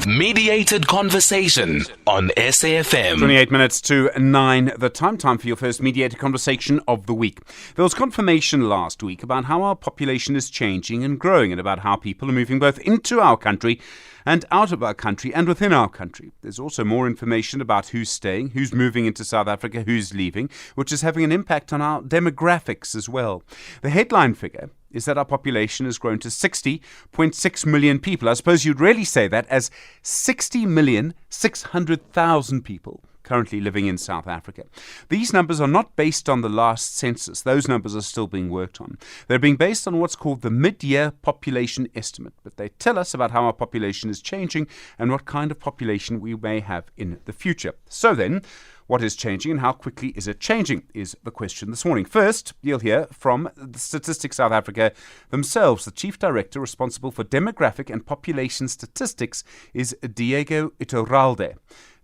Mediated conversation on SAfm. 28 minutes to 9, the time for your first mediated conversation of the week. There was confirmation last week about how our population is changing and growing, and about how people are moving both into our country and out of our country and within our country. There's also more information about who's staying, who's moving into South Africa, who's leaving, which is having an impact on our demographics as well. The headline figure is that our population has grown to 60.6 million people. I suppose you'd really say that as 60,600,000 people currently living in South Africa. These numbers are not based on the last census. Those numbers are still being worked on. They're being based on what's called the mid-year population estimate, but they tell us about how our population is changing and what kind of population we may have in the future. So then, what is changing and how quickly is it changing is the question this morning. First, you'll hear from Statistics South Africa themselves. The Chief Director responsible for demographic and population statistics is Diego Iturralde.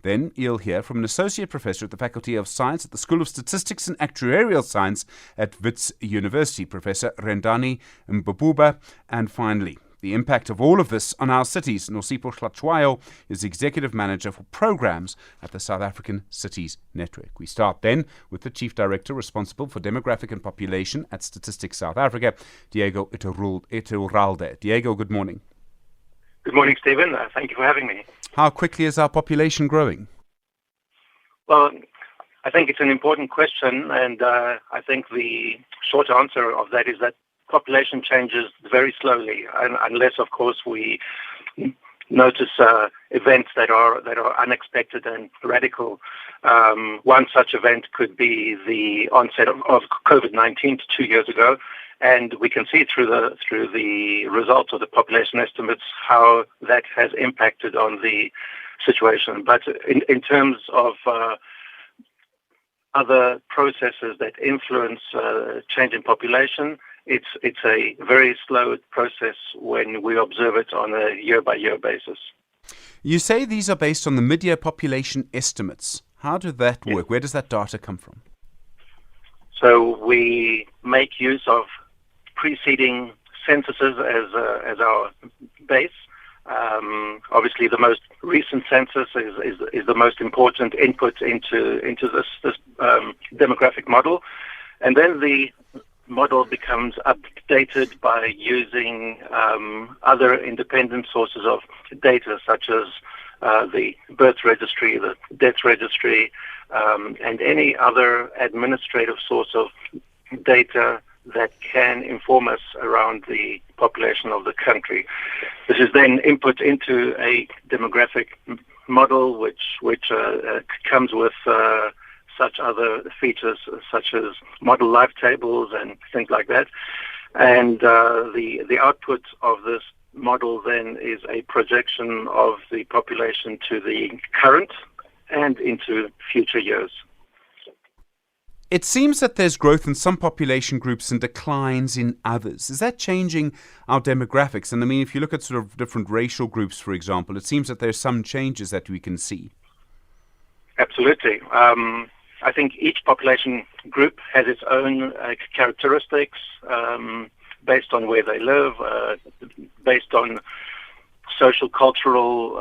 Then you'll hear from an Associate Professor at the Faculty of Science at the School of Statistics and Actuarial Science at Wits University, Professor Rendani Mbububa. And finally, the impact of all of this on our cities. Nosipho Hlatshwayo is Executive Manager for Programs at the South African Cities Network. We start then with the Chief Director responsible for demographic and population at Statistics South Africa, Diego Iturralde. Diego, good morning. Good morning, Stephen. Thank you for having me. How quickly is our population growing? Well, I think it's an important question, and I think the short answer of that is that population changes very slowly, unless, of course, we notice events that are unexpected and radical. One such event could be the onset of COVID-19 2 years ago, and we can see through the results of the population estimates how that has impacted on the situation. But in terms of other processes that influence change in population, it's a very slow process when we observe it on a year-by-year basis. You say these are based on the mid-year population estimates. How does that work? Yes. Where does that data come from? So we make use of preceding censuses as our base. Obviously, the most recent census is the most important input into this demographic model, and then the model becomes updated by using other independent sources of data, such as the birth registry, the death registry, and any other administrative source of data that can inform us around the population of the country. This is then input into a demographic model which comes with such other features such as model life tables and things like that. And the output of this model then is a projection of the population to the current and into future years. It seems that there's growth in some population groups and declines in others. Is that changing our demographics? And I mean, if you look at sort of different racial groups, for example, it seems that there's some changes that we can see. Absolutely. I think each population group has its own characteristics based on where they live, based on social, cultural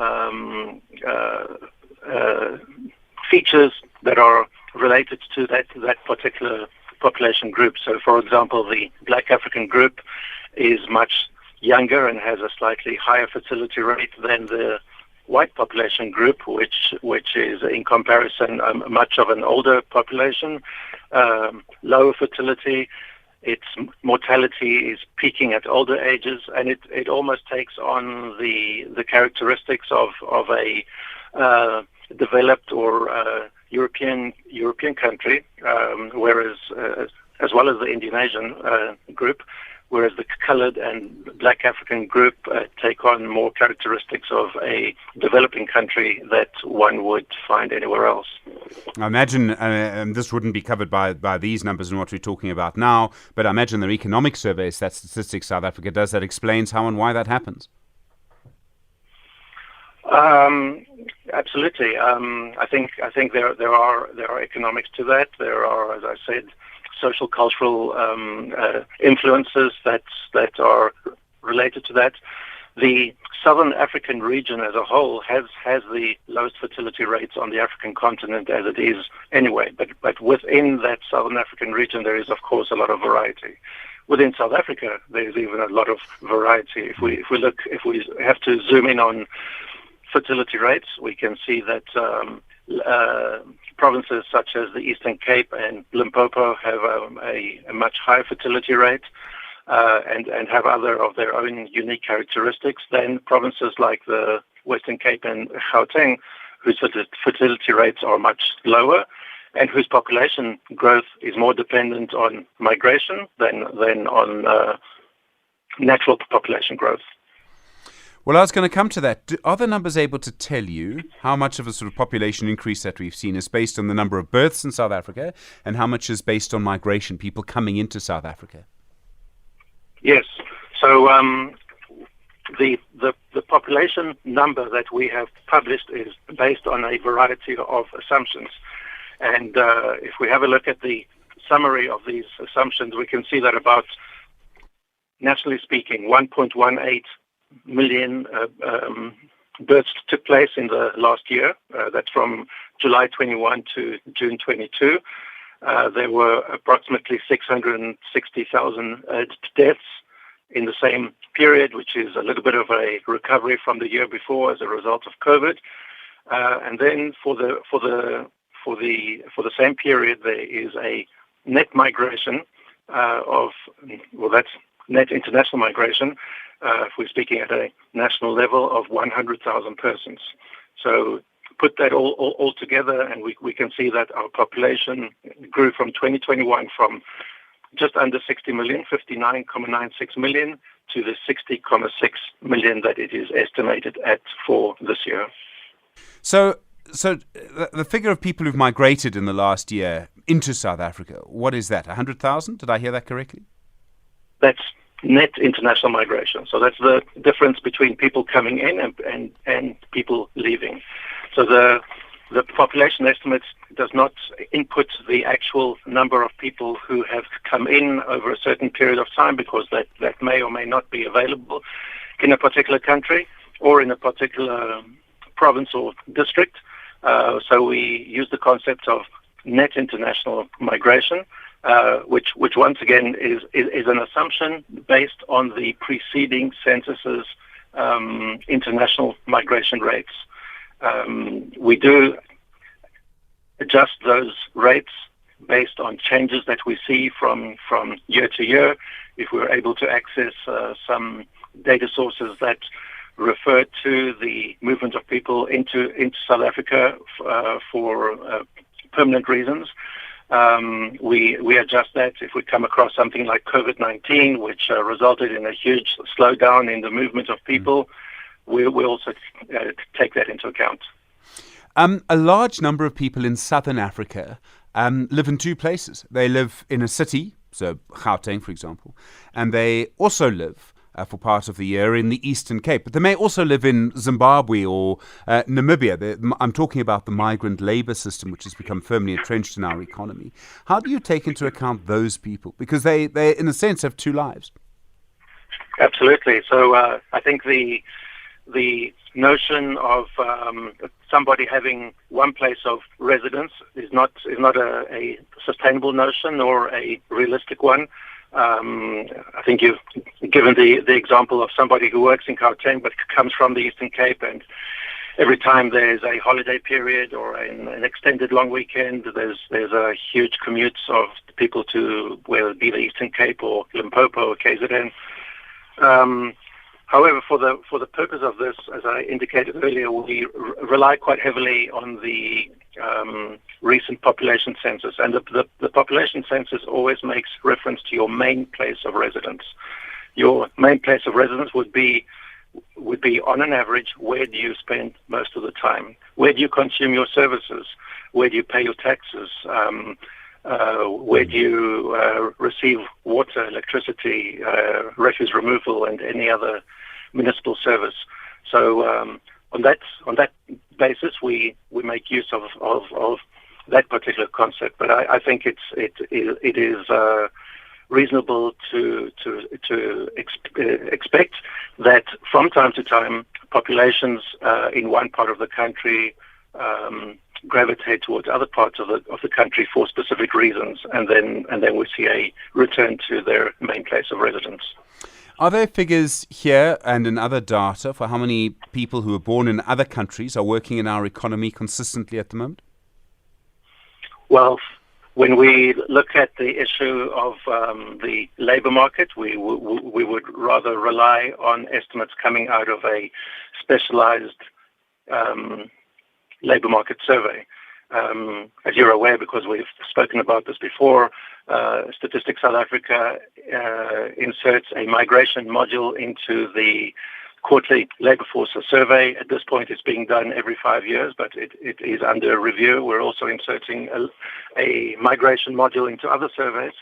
features that are related to that particular population group. So, for example, the Black African group is much younger and has a slightly higher fertility rate than the white population group, which is in comparison much of an older population, lower fertility. Its mortality is peaking at older ages, and it almost takes on the characteristics of a developed or European country, whereas as well as the Indonesian group, whereas the colored and Black African group take on more characteristics of a developing country that one would find anywhere else. I imagine this wouldn't be covered by these numbers and what we're talking about now, but I imagine the economic surveys that Statistics South Africa does that explains how and why that happens. Absolutely. I think there are economics to that. There are, as I said, social cultural influences that are related to that. The Southern African region as a whole has the lowest fertility rates on the African continent as it is anyway. But within that Southern African region, there is, of course, a lot of variety. Within South Africa, there is even a lot of variety. If we have to zoom in on fertility rates, we can see that provinces such as the Eastern Cape and Limpopo have a much higher fertility rate. And have other of their own unique characteristics than provinces like the Western Cape and Gauteng, whose fertility rates are much lower and whose population growth is more dependent on migration than on natural population growth. Well, I was going to come to that. Are the numbers able to tell you how much of a sort of population increase that we've seen is based on the number of births in South Africa and how much is based on migration, people coming into South Africa? Yes. So the population number that we have published is based on a variety of assumptions. And if we have a look at the summary of these assumptions, we can see that about, nationally speaking, 1.18 million births took place in the last year. That's from July 21 to June 22. There were approximately 660,000 deaths in the same period, which is a little bit of a recovery from the year before as a result of COVID. And then for the same period, there is a net migration that's net international migration. If we're speaking at a national level of 100,000 persons. So put that all together, and we can see that our population grew from 2021 from just under 60 million, 59.96 million, to the 60.6 million that it is estimated at for this year. So the figure of people who've migrated in the last year into South Africa, what is that, 100,000? Did I hear that correctly? That's net international migration. So that's the difference between people coming in and people leaving. So the population estimate does not input the actual number of people who have come in over a certain period of time, because that may or may not be available in a particular country or in a particular province or district. So we use the concept of net international migration, which once again is an assumption based on the preceding censuses' international migration rates. We do adjust those rates based on changes that we see from year to year. If we're able to access some data sources that refer to the movement of people into South Africa for permanent reasons, we adjust that. If we come across something like COVID-19, which resulted in a huge slowdown in the movement of people, we also take that into account. A large number of people in southern Africa live in two places. They live in a city, so Gauteng, for example, and they also live for part of the year in the Eastern Cape. But they may also live in Zimbabwe or Namibia. I'm talking about the migrant labor system, which has become firmly entrenched in our economy. How do you take into account those people? Because they in a sense, have two lives. Absolutely. So I think the notion of somebody having one place of residence is not a sustainable notion or a realistic one. I think you've given the example of somebody who works in Gauteng but comes from the Eastern Cape, and every time there's a holiday period or an extended long weekend, there's a huge commutes of people to whether it be the Eastern Cape or Limpopo or KZN. However, for the purpose of this, as I indicated earlier, we rely quite heavily on the recent population census, and the population census always makes reference to your main place of residence. Your main place of residence would be on an average, where do you spend most of the time? Where do you consume your services? Where do you pay your taxes? Where do you receive water, electricity, refuse removal, and any other municipal service? So on that basis, we make use of that particular concept. But I think it is reasonable to expect that from time to time populations in one part of the country gravitate towards other parts of the country for specific reasons, and then we see a return to their main place of residence. Are there figures here and in other data for how many people who are born in other countries are working in our economy consistently at the moment? Well, when we look at the issue of the labour market, we would rather rely on estimates coming out of a specialised labour market survey. As you're aware, because we've spoken about this before, Statistics South Africa inserts a migration module into the quarterly labour force survey. At this point, it's being done every 5 years, but it is under review. We're also inserting a migration module into other surveys.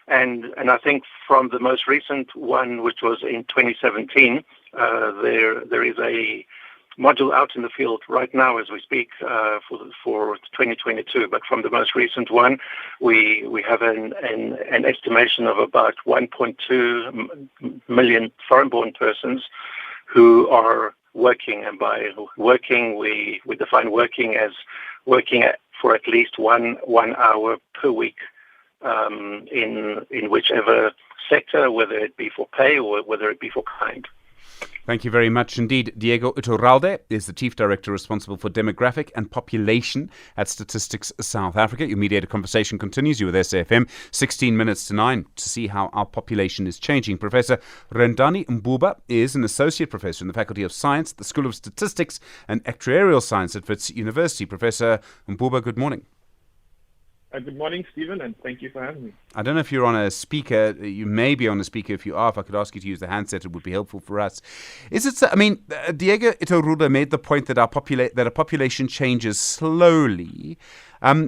And I think from the most recent one, which was in 2017, there is a module out in the field right now as we speak for 2022. But from the most recent one, we have an estimation of about 1.2 million foreign-born persons who are working. And by working, we define working as working for at least one hour per week in whichever sector, whether it be for pay or whether it be for kind. Thank you very much indeed. Diego Iturralde is the Chief Director responsible for demographic and population at Statistics South Africa. Your Mediated conversation continues. You with SAfm, 16 minutes to 9, to see how our population is changing. Professor Rendani Mbuba is an Associate Professor in the Faculty of Science, the School of Statistics and Actuarial Science at Wits University. Professor Mbuba, good morning. Good morning, Stephen, and thank you for having me. I don't know if you're on a speaker. You may be on a speaker. If you are, if I could ask you to use the handset, it would be helpful for us. Is it? I mean, Diego Iturralde made the point that our population changes slowly.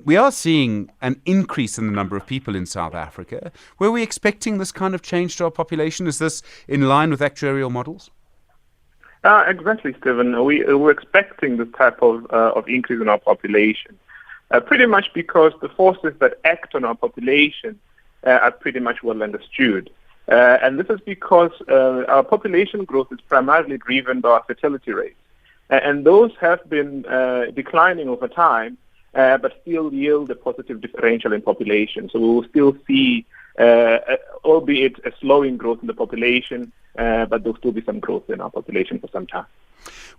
We are seeing an increase in the number of people in South Africa. Were we expecting this kind of change to our population? Is this in line with actuarial models? Exactly, Stephen. We're expecting this type of increase in our population. Pretty much because the forces that act on our population are pretty much well understood. And this is because our population growth is primarily driven by our fertility rates. And those have been declining over time, but still yield a positive differential in population. So we will still see, albeit a slowing growth in the population, but there'll still be some growth in our population for some time.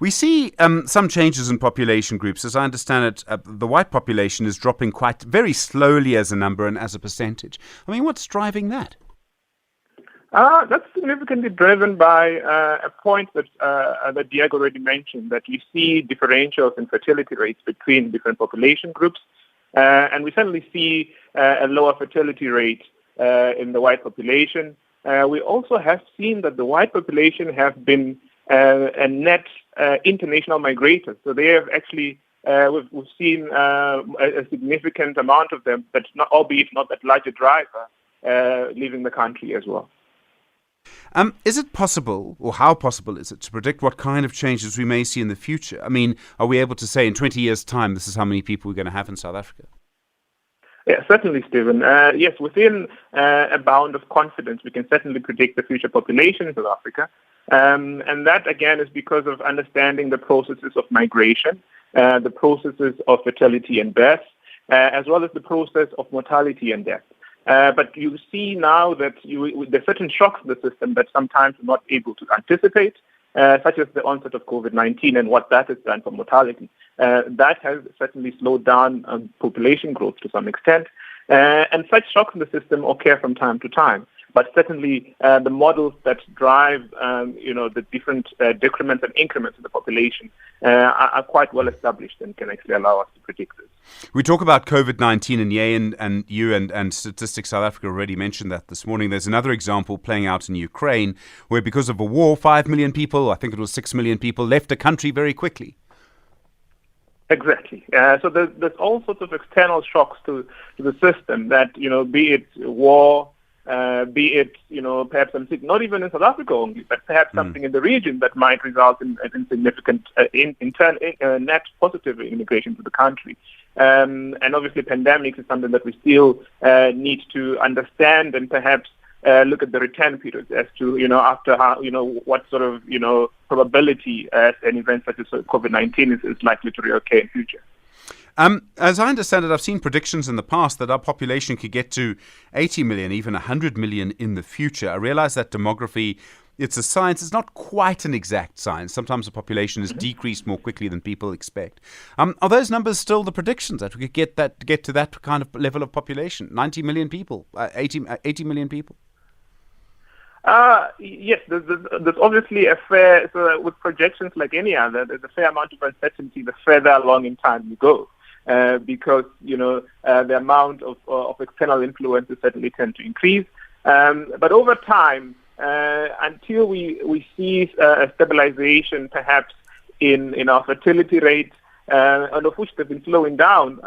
We see some changes in population groups. As I understand it, the white population is dropping very slowly as a number and as a percentage. I mean, what's driving that? That's significantly driven by a point that Diego already mentioned, that you see differentials in fertility rates between different population groups. And we certainly see a lower fertility rate in the white population. We also have seen that the white population have been a net international migrators. So they have actually, we've seen a significant amount of them, but albeit not that large a driver, leaving the country as well. Is it possible, or how possible is it, to predict what kind of changes we may see in the future? I mean, are we able to say in 20 years' time this is how many people we're going to have in South Africa? Yeah, certainly, Stephen. Yes, within a bound of confidence, we can certainly predict the future population in South Africa. And that, again, is because of understanding the processes of migration, the processes of fertility and birth, as well as the process of mortality and death. But you see now that there are certain shocks in the system that sometimes we're not able to anticipate, such as the onset of COVID-19 and what that has done for mortality. That has certainly slowed down population growth to some extent. And such shocks in the system occur from time to time. But certainly the models that drive, the different decrements and increments in the population are quite well established and can actually allow us to predict this. We talk about COVID-19, and you and Statistics South Africa already mentioned that this morning. There's another example playing out in Ukraine where because of a war, 5 million people, I think it was 6 million people, left the country very quickly. Exactly. So there's all sorts of external shocks to the system that, be it war, be it, perhaps something, not even in South Africa only, but perhaps something in the region that might result in significant, net positive immigration to the country. And obviously pandemics is something that we still need to understand and perhaps look at the return periods as to, after how, what sort of, probability an event such as COVID-19 is likely to reoccur in future. As I understand it, I've seen predictions in the past that our population could get to 80 million, even 100 million in the future. I realize that demography, it's a science. It's not quite an exact science. Sometimes the population is decreased more quickly than people expect. Are those numbers still the predictions that we could get to that kind of level of population? 90 million people, 80 million people? Yes, there's obviously a fair, so with projections like any other, there's a fair amount of uncertainty the further along in time you go. Because, the amount of external influences certainly tend to increase. But over time, until we see a stabilization perhaps in our fertility rate, and of which they've been slowing down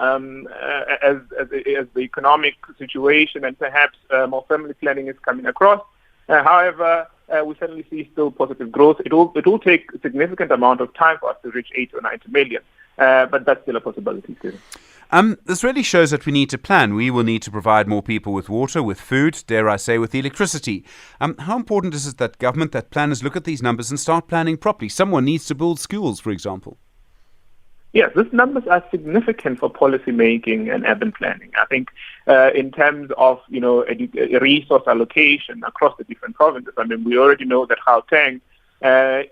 as the economic situation and perhaps more family planning is coming across. However, we certainly see still positive growth. It will take a significant amount of time for us to reach 80 or 90 million. But that's still a possibility, too. This really shows that we need to plan. We will need to provide more people with water, with food, dare I say, with electricity. How important is it that government, that planners look at these numbers and start planning properly? Someone needs to build schools, for example. Yes, these numbers are significant for policy making and urban planning. I think in terms of, resource allocation across the different provinces, we already know that Gauteng,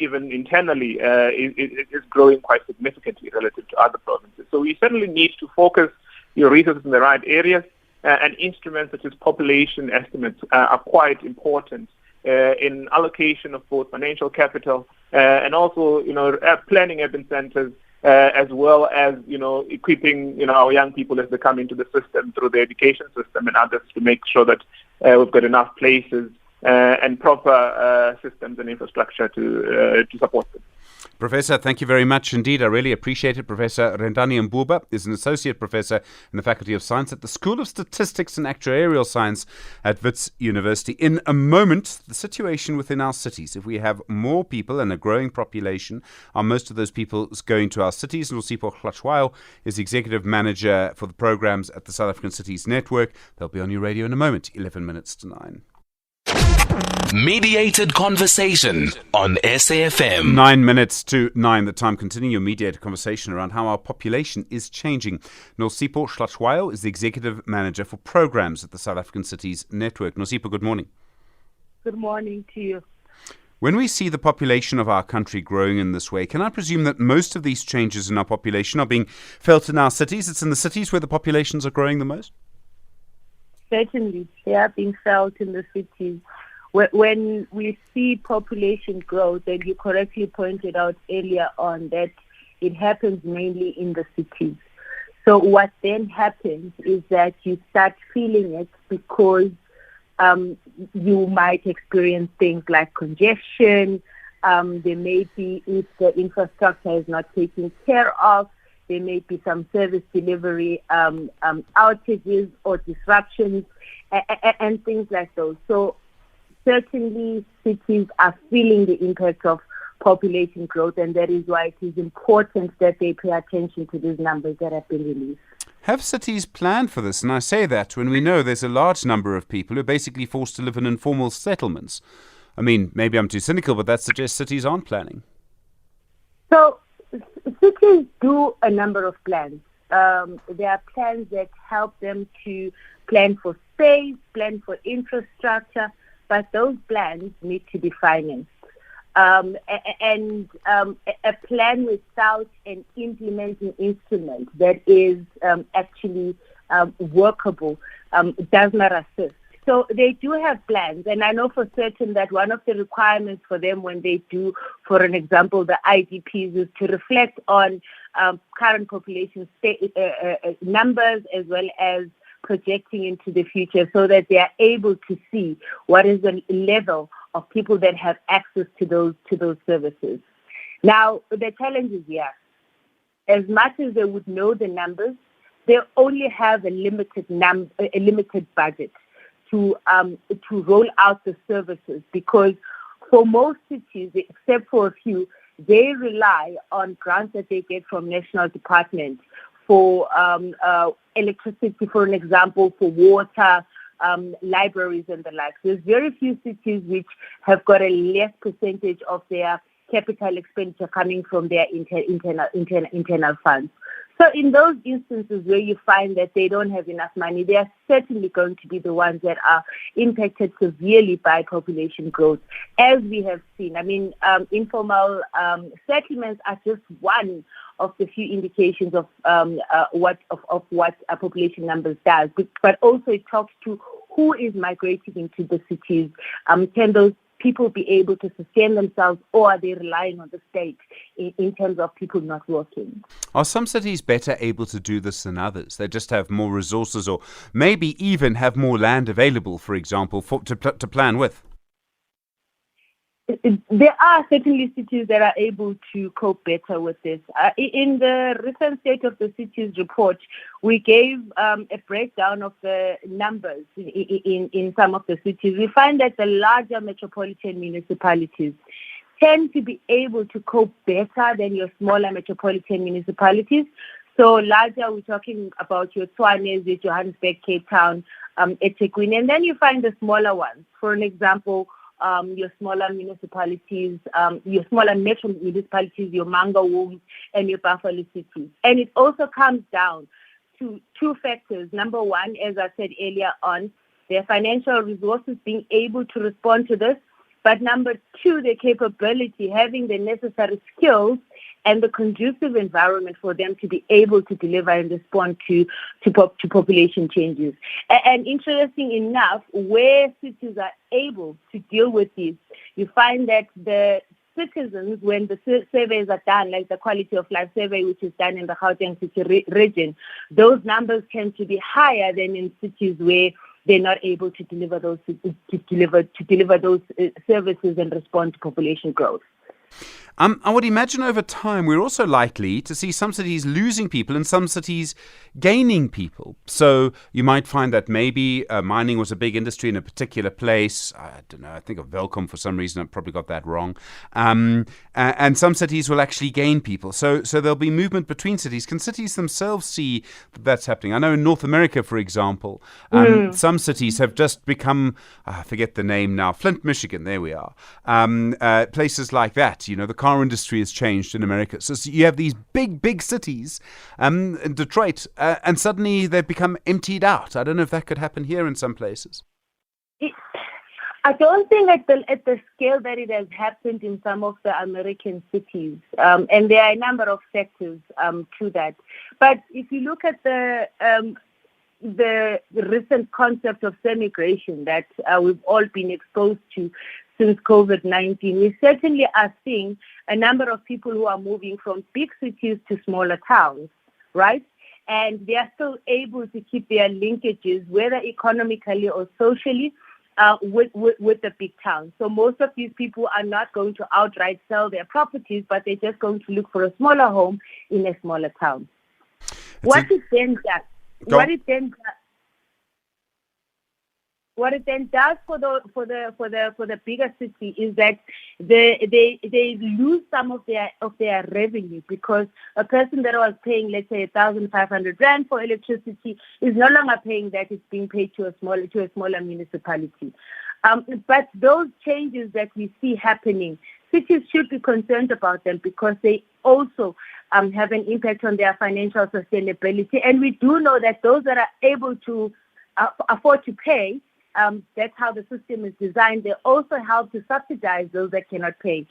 even internally, is growing quite significantly relative to other provinces. So we certainly need to focus your resources in the right areas, and instruments such as population estimates are quite important in allocation of both financial capital and also, planning urban centers, as well as, equipping, our young people as they come into the system through the education system and others to make sure that we've got enough places and proper systems and infrastructure to support them. Professor, thank you very much indeed. I really appreciate it. Professor Rendani Mbuba is an associate professor in the Faculty of Science at the School of Statistics and Actuarial Science at Wits University. In a moment, the situation within our cities. If we have more people and a growing population, are most of those people going to our cities? Nosipho Hlatshwayo is Executive Manager for the programs at the South African Cities Network. They'll be on your radio in a moment, 11 minutes to 9. Mediated conversation on SAfm. 9 minutes to 9, the time. Continuing your mediated conversation around how our population is changing. Nosipho Hlatshwayo is the Executive Manager for Programs at the South African Cities Network. Nosipho, good morning. Good morning to you. When we see the population of our country growing in this way, can I presume that most of these changes in our population are being felt in our cities? It's in the cities where the populations are growing the most? Certainly, they are being felt in the cities. When we see population growth, and you correctly pointed out earlier on that it happens mainly in the cities. So what then happens is that you start feeling it because you might experience things like congestion. There may be, if the infrastructure is not taken care of, there may be some service delivery outages or disruptions and things like those. So certainly cities are feeling the impact of population growth, and that is why it is important that they pay attention to these numbers that have been released. Have cities planned for this? And I say that when we know there's a large number of people who are basically forced to live in informal settlements. Maybe I'm too cynical, but that suggests cities aren't planning. So cities do a number of plans. There are plans that help them to plan for space, plan for infrastructure, but those plans need to be financed. A plan without an implementing instrument that is actually workable does not assist. So they do have plans, and I know for certain that one of the requirements for them when they do, for an example, the IDPs is to reflect on current population numbers as well as projecting into the future so that they are able to see what is the level of people that have access to those services. Now, the challenge is, as much as they would know the numbers, they only have a limited budget to roll out the services, because for most cities, except for a few, they rely on grants that they get from national departments for electricity, for an example, for water, libraries and the like. There's very few cities which have got a less percentage of their capital expenditure coming from their internal funds. So in those instances where you find that they don't have enough money, they are certainly going to be the ones that are impacted severely by population growth, as we have seen. I mean, informal settlements are just one of the few indications of what population numbers does, but also it talks to who is migrating into the cities. Can those people be able to sustain themselves, or are they relying on the state in terms of people not working? Are some cities better able to do this than others? They just have more resources, or maybe even have more land available, for example, to plan with? There are certainly cities that are able to cope better with this. In the recent State of the Cities report, we gave a breakdown of the numbers in some of the cities. We find that the larger metropolitan municipalities tend to be able to cope better than your smaller metropolitan municipalities. So larger, we're talking about your Tshwane, your Johannesburg, Cape Town, eThekwini, and then you find the smaller ones. For an example, your smaller municipalities, your smaller metro municipalities, your Mangaung and your Buffalo cities. And it also comes down to two factors. Number one, as I said earlier on, their financial resources being able to respond to this. But number two, the capability, having the necessary skills and the conducive environment for them to be able to deliver and respond to population changes. And interesting enough, where cities are able to deal with this, you find that the citizens, when the surveys are done, like the quality of life survey, which is done in the Gauteng city region, those numbers tend to be higher than in cities where they're not able to deliver those services and respond to population growth. I would imagine over time we're also likely to see some cities losing people and some cities gaining people. So you might find that maybe mining was a big industry in a particular place. I don't know, I think of Velkom for some reason. I probably got that wrong. And some cities will actually gain people. So there'll be movement between cities. Can cities themselves see that that's happening? I know in North America, for example, some cities have just become, I forget the name now, Flint, Michigan, there we are. Places like that, you know, the car industry has changed in America. So you have these big cities, in Detroit, and suddenly they've become emptied out. I don't know if that could happen here in some places. I don't think at the scale that it has happened in some of the American cities, and there are a number of factors to that. But if you look at the recent concept of semigration that we've all been exposed to since COVID-19, we certainly are seeing a number of people who are moving from big cities to smaller towns, right? And they are still able to keep their linkages, whether economically or socially, with the big towns. So most of these people are not going to outright sell their properties, but they're just going to look for a smaller home in a smaller town. What it then does for the bigger city is that they lose some of their revenue, because a person that was paying, let's say, 1,500 rand for electricity is no longer paying that; it's being paid to a smaller municipality. But those changes that we see happening, cities should be concerned about them, because they also have an impact on their financial sustainability. And we do know that those that are able to afford to pay, that's how the system is designed. They also help to subsidize those that cannot pay.